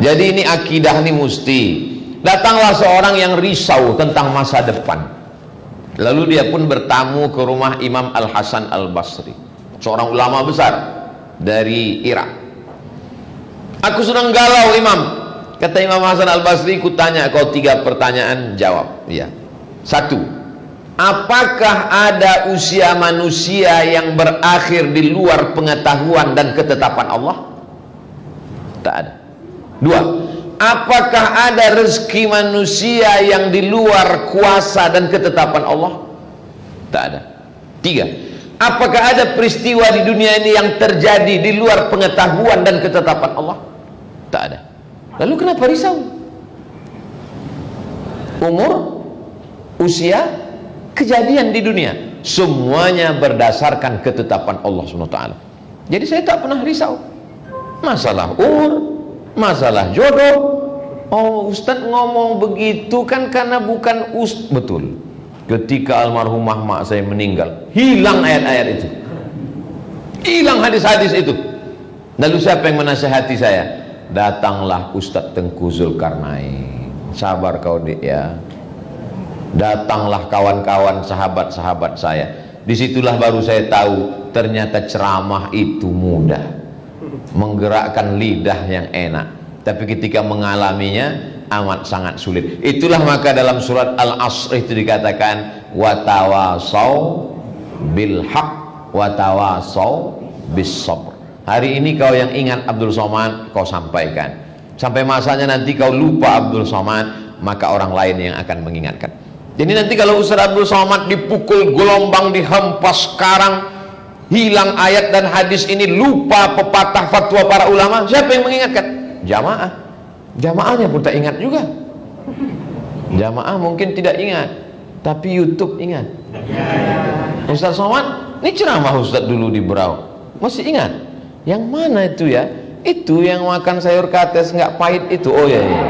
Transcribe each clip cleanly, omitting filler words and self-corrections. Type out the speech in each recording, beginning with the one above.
Jadi ini akidah ini mesti. Datanglah seorang yang risau tentang masa depan. Lalu dia pun bertamu ke rumah Imam Al-Hasan Al-Basri, seorang ulama besar dari Irak. Aku sedang galau, Imam. Kata Imam Hasan Al-Basri, ku tanya kau 3 pertanyaan, jawab. Iya. 1. Apakah ada usia manusia yang berakhir di luar pengetahuan dan ketetapan Allah? Tak ada. 2. Apakah ada rezeki manusia yang di luar kuasa dan ketetapan Allah? Tak ada. 3. Apakah ada peristiwa di dunia ini yang terjadi di luar pengetahuan dan ketetapan Allah? Tak ada. Lalu kenapa risau? Umur, usia, kejadian di dunia, semuanya berdasarkan ketetapan Allah SWT. Jadi saya tak pernah risau. Masalah umur, masalah jodoh. Oh, Ustadz ngomong begitu kan karena bukan betul. Ketika almarhumah mak saya meninggal, hilang ayat-ayat itu, hilang hadis-hadis itu. Lalu siapa yang menasihati saya? Datanglah Ustadz Tengku Zulkarnain. Sabar kau dik ya. Datanglah kawan-kawan sahabat-sahabat saya. Disitulah baru saya tahu ternyata ceramah itu mudah, menggerakkan lidah yang enak, tapi ketika mengalaminya amat sangat sulit. Itulah maka dalam surat Al-Asr itu dikatakan watawasau bil haq watawasau bis sabr. Hari ini kau yang ingat Abdul Somad, kau sampaikan. Sampai masanya nanti kau lupa Abdul Somad, maka orang lain yang akan mengingatkan. Jadi nanti kalau Ustaz Abdul Somad dipukul gelombang, dihempas sekarang, hilang ayat dan hadis ini, lupa pepatah fatwa para ulama, siapa yang mengingatkan? Jamaah. Jamaahnya pun tak ingat juga. Jamaah mungkin tidak ingat, tapi YouTube ingat. Ustaz Somad, ini ceramah Ustaz dulu di Berau, masih ingat? Yang mana itu ya? Itu yang makan sayur kates nggak pahit itu. Oh ya, ya.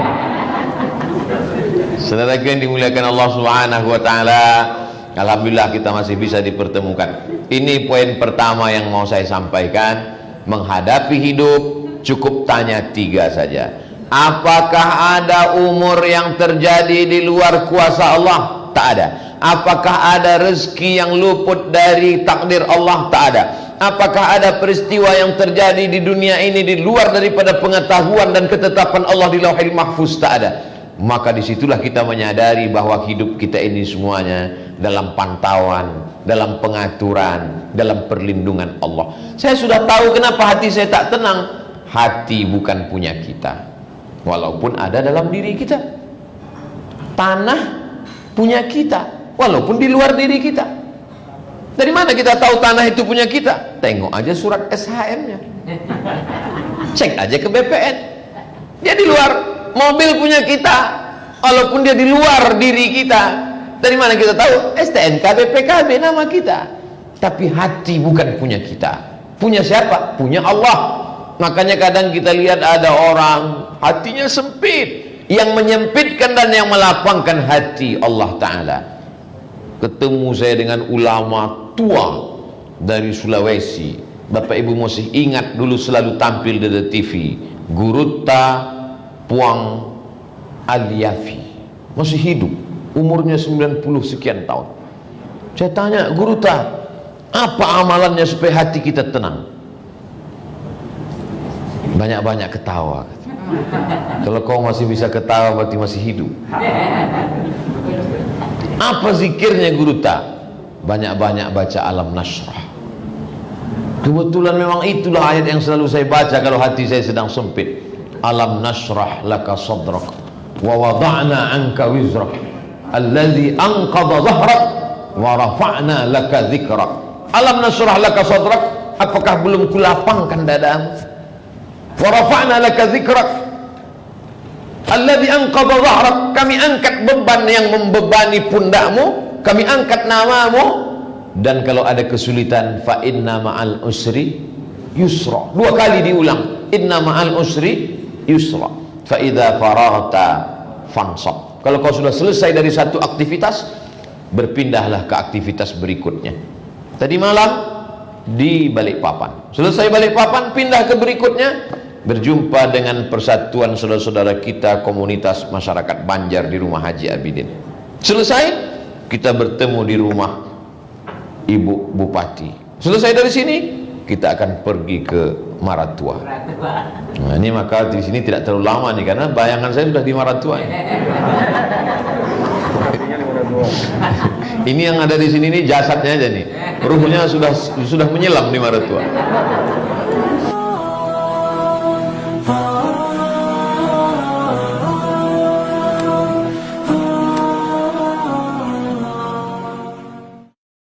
Saudara yang dimuliakan Allah Subhanahu wa taala, alhamdulillah kita masih bisa dipertemukan. Ini poin pertama yang mau saya sampaikan. Menghadapi hidup cukup tanya 3 saja. Apakah ada umur yang terjadi di luar kuasa Allah? Tak ada. Apakah ada rezeki yang luput dari takdir Allah? Tak ada. Apakah ada peristiwa yang terjadi di dunia ini di luar daripada pengetahuan dan ketetapan Allah di Lauhil Mahfuz? Tak ada. Maka disitulah kita menyadari bahwa hidup kita ini semuanya dalam pantauan, dalam pengaturan, dalam perlindungan Allah. Saya sudah tahu kenapa hati saya tak tenang. Hati bukan punya kita, walaupun ada dalam diri kita. Tanah punya kita, walaupun di luar diri kita. Dari mana kita tahu tanah itu punya kita? Tengok aja surat SHM-nya, cek aja ke BPN. Dia di luar. Mobil punya kita, walaupun dia di luar diri kita. Dari mana kita tahu? STNK BPKB nama kita. Tapi hati bukan punya kita. Punya siapa? Punya Allah. Makanya kadang kita lihat ada orang hatinya sempit, yang menyempitkan dan yang melapangkan hati Allah Ta'ala. Ketemu saya dengan ulama tua dari Sulawesi. Bapak Ibu masih ingat dulu selalu tampil di TV, Gurutta Puang Aliafi, masih hidup, umurnya 90 sekian tahun. Saya tanya, Gurutta, apa amalannya supaya hati kita tenang? Banyak-banyak ketawa. Kalau kau masih bisa ketawa berarti masih hidup. Apa zikirnya Gurutta? Banyak-banyak baca Alam Nashrah. Kebetulan memang itulah ayat yang selalu saya baca kalau hati saya sedang sempit. Alam nashrah laka sadrak wa wada'na anka wizrak alladhi anqadha dhahrak wa rafa'na laka dhikrak. Alam nashrah laka sadrak, apakah belum kulapangkan dadamu? Wa rafa'na laka dhikrak alladhi anqadha dhahrak, kami angkat beban yang membebani pundakmu, kami angkat namamu. Dan kalau ada kesulitan, fa inna ma'al usri yusra, 2 kali diulang, inna ma'al usri yusra, fa idza faragta fansab. Kalau kau sudah selesai dari satu aktivitas, berpindahlah ke aktivitas berikutnya. Tadi malam di Balikpapan, selesai Balikpapan, pindah ke berikutnya. berjumpa dengan persatuan saudara-saudara kita komunitas masyarakat Banjar di rumah Haji Abidin. Selesai, kita bertemu di rumah Ibu Bupati. Selesai dari sini, kita akan pergi ke Maratua. Nah, ini maka di sini tidak terlalu lama nih, karena bayangan saya sudah di Maratua. Ini yang ada di sini nih jasadnya aja nih, ruhnya sudah menyelam di Maratua.